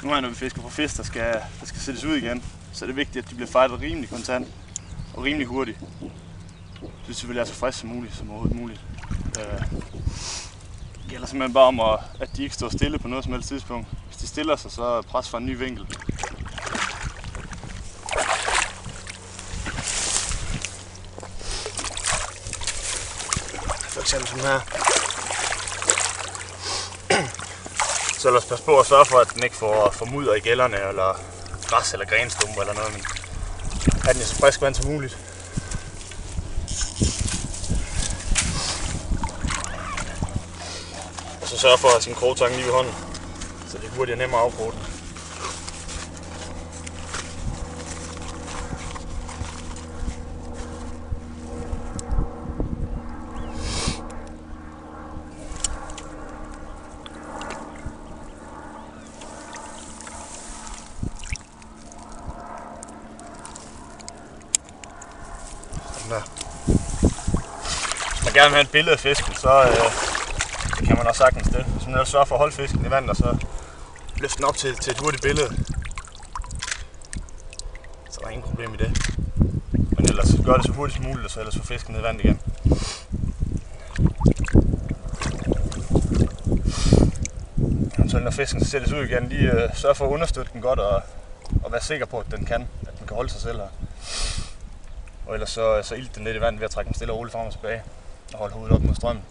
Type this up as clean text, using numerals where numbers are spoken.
Nu her, når vi fisker på fisk, der skal sættes ud igen, så er det vigtigt, at de bliver fightet rimelig kontant og rimelig hurtigt. Det er selvfølgelig så frisk som muligt, som overhovedet muligt. Det gælder simpelthen bare om, at de ikke står stille på noget som helst tidspunkt. Hvis de stiller sig, så pres fra en ny vinkel. For eksempel sådan her. Så lad os passe på at sørge for, at den ikke får mudder i gælderne, eller græs eller grenstumper eller noget, men have den i så frisk vand som muligt. Og så sørge for at have sin krogtang lige ved hånden, så det hurtigt er nemmere at afkroge den. Hvis man gerne vil have et billede af fisken, så kan man også sagtens det. Hvis man ellers sørger for at holde fisken i vandet, og så løfte den op til et hurtigt billede, så er der ingen problem i det. Men ellers gør det så hurtigt som muligt, og så ellers få fisken ned i vandet igen. Eventuelt når fisken sættes ud igen, lige sørg for at understøtte den godt og være sikker på, at den kan holde sig selv her. Og ellers så ilt den lidt i vandet ved at trække den stille og roligt frem og tilbage og holde hovedet op mod strømmen.